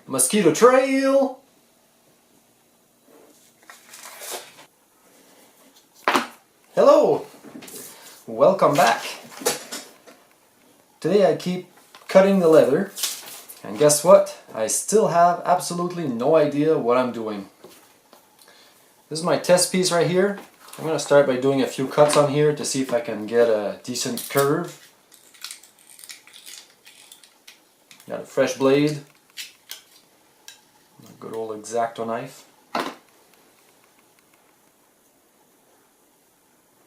Mosquito trail! Hello! Welcome back! Today I keep cutting the leather, and guess what? I still have absolutely no idea what I'm doing. This is my test piece right here. I'm going to start by doing a few cuts on here to see if I can get a decent curve. Got a fresh blade. A good old X-Acto knife.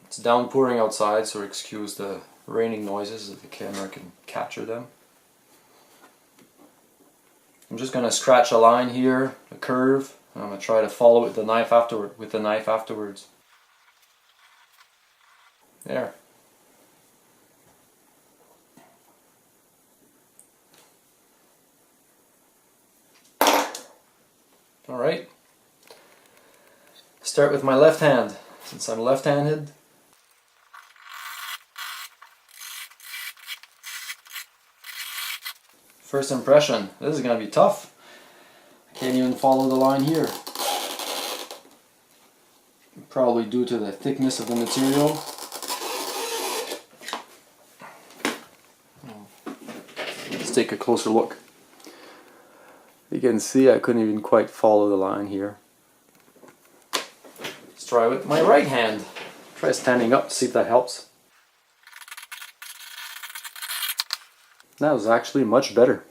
It's downpouring outside, so excuse the raining noises if the camera can capture them. I'm just going to scratch a line here, a curve, and I'm going to try to follow it with the knife afterwards. There. Alright. Start with my left hand, since I'm left-handed. First impression, this is going to be tough. I can't even follow the line here. Probably due to the thickness of the material. Let's take a closer look. You can see I couldn't even quite follow the line here. Let's try with my right hand. Try standing up to see if that helps. That was actually much better.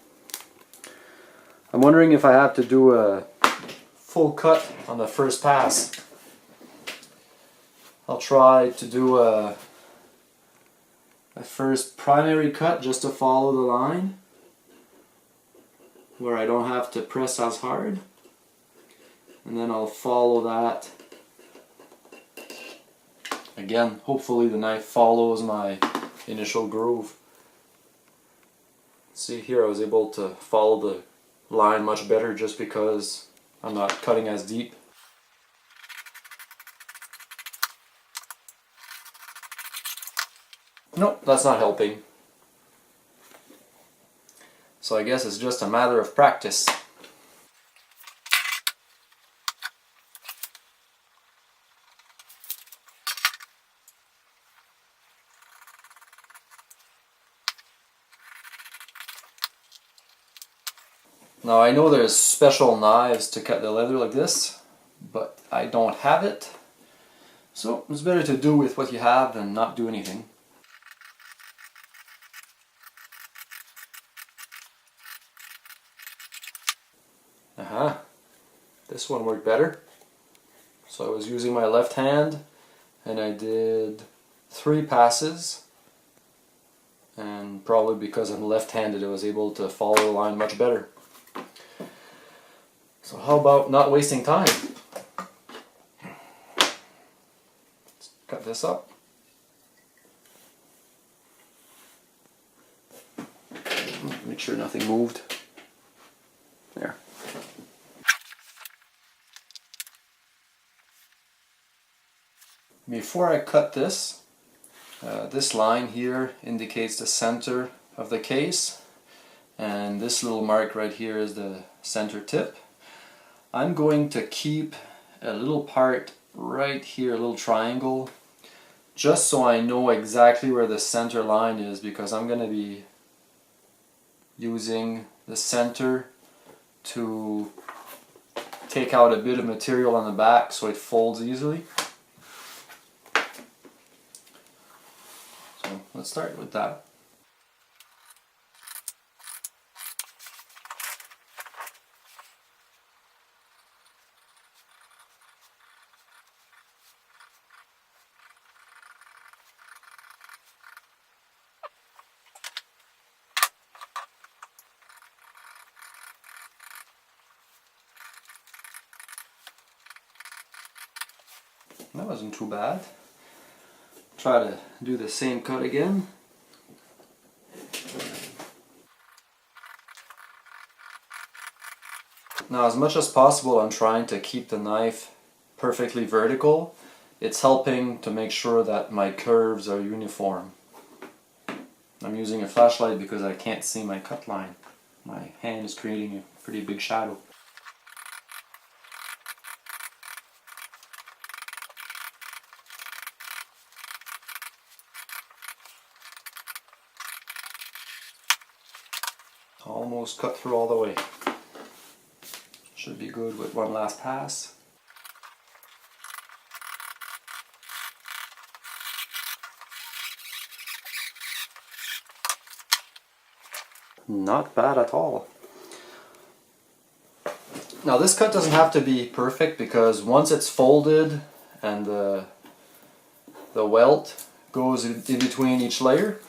I'm wondering if I have to do a full cut on the first pass. I'll try to do a first primary cut just to follow the line, where I don't have to press as hard, and then I'll follow that. Again, hopefully the knife follows my initial groove. See here, I was able to follow the line much better just because I'm not cutting as deep. Nope, that's not helping. So I guess it's just a matter of practice. Now I know there's special knives to cut the leather like this, but I don't have it. So it's better to do with what you have than not do anything. This one worked better. So I was using my left hand and I did 3 passes, and probably because I'm left-handed I was able to follow the line much better. So how about not wasting time? Let's cut this up. Make sure nothing moved. There. Before I cut this, this line here indicates the center of the case, and this little mark right here is the center tip. I'm going to keep a little part right here, a little triangle, just so I know exactly where the center line is, because I'm going to be using the center to take out a bit of material on the back so it folds easily. So let's start with that. That wasn't too bad. Try to do the same cut again. Now, as much as possible, I'm trying to keep the knife perfectly vertical. It's helping to make sure that my curves are uniform. I'm using a flashlight because I can't see my cut line. My hand is creating a pretty big shadow. Almost cut through all the way. Should be good with one last pass. Not bad at all. Now this cut doesn't have to be perfect, because once it's folded and the welt goes in between each layer,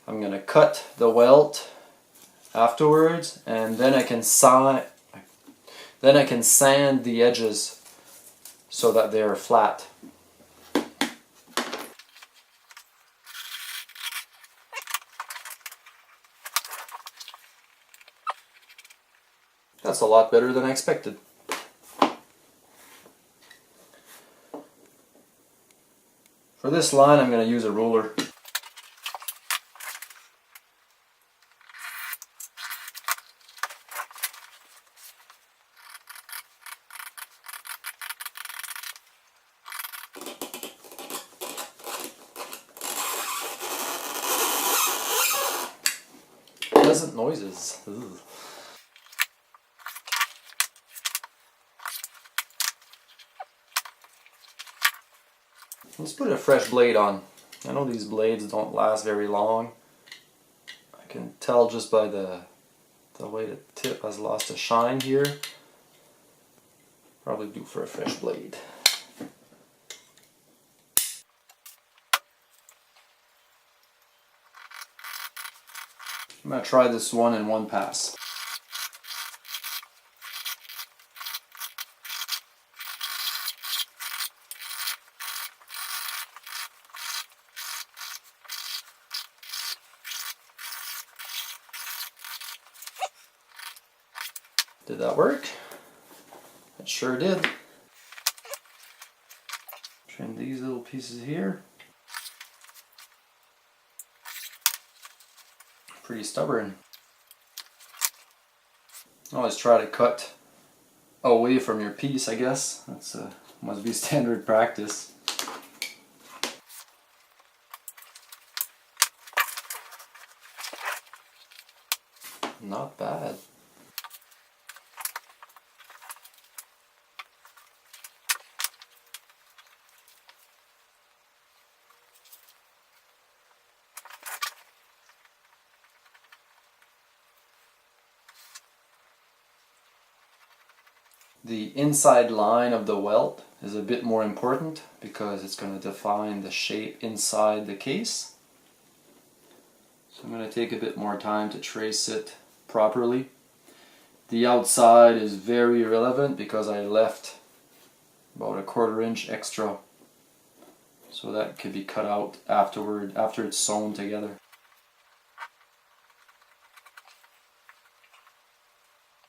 I'm going to cut the welt afterwards, and then I can sand the edges so that they're flat. That's a lot better than I expected. For this line, I'm going to use a ruler. Pleasant noises. Ugh. Let's put a fresh blade on. I know these blades don't last very long. I can tell just by the way the tip has lost a shine here. Probably due for a fresh blade. I'm going to try this one in one pass. Did that work? It sure did. Trim these little pieces here. Pretty stubborn. Always try to cut away from your piece, I guess. That's must be standard practice. Not bad. The inside line of the welt is a bit more important because it's going to define the shape inside the case. So I'm going to take a bit more time to trace it properly. The outside is very irrelevant because I left about a 1/4 inch extra, so that could be cut out afterward after it's sewn together.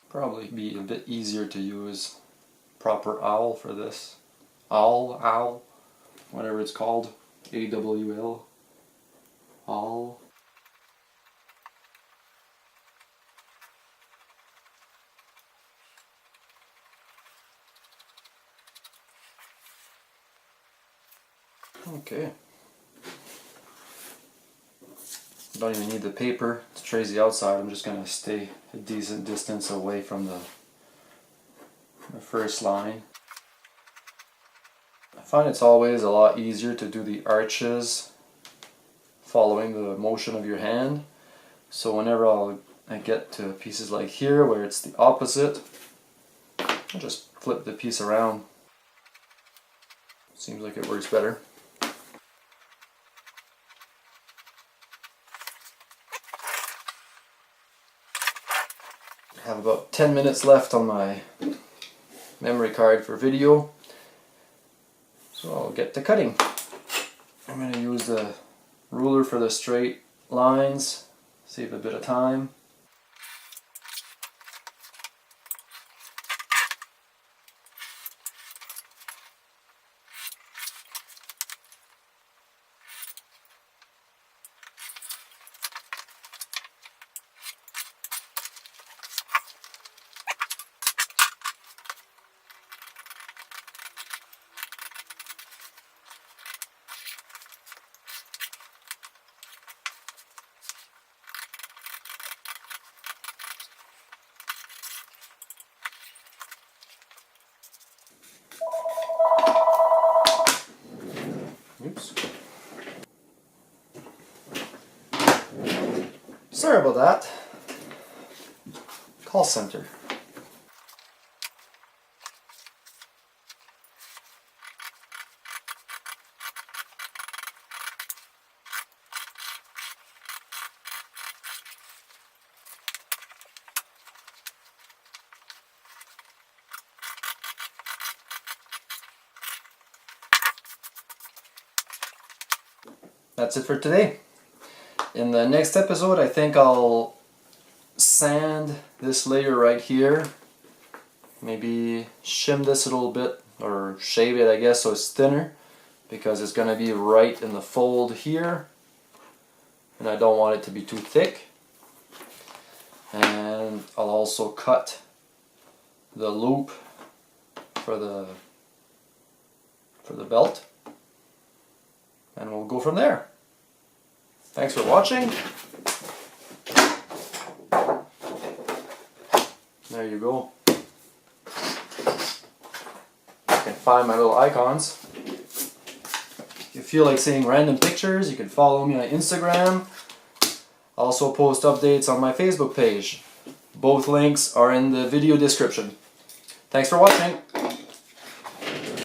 Probably be a bit easier to use proper awl for this. Awl, whatever it's called. AWL. Awl. Okay. Don't even need the paper to trace the outside. I'm just going to stay a decent distance away from the first line. I find it's always a lot easier to do the arches following the motion of your hand. So whenever I get to pieces like here where it's the opposite, I just flip the piece around. Seems like it works better. I have about 10 minutes left on my memory card for video, so I'll get to cutting. I'm going to use the ruler for the straight lines, save a bit of time. sorry about that. Call center. That's it for today. In the next episode, I think I'll sand this layer right here. Maybe shim this a little bit, or shave it, I guess, so it's thinner, because it's going to be right in the fold here, and I don't want it to be too thick. And I'll also cut the loop for the belt, and we'll go from there. Thanks for watching. There you go. You can find my little icons. If you feel like seeing random pictures, you can follow me on Instagram. I also post updates on my Facebook page. Both links are in the video description. Thanks for watching.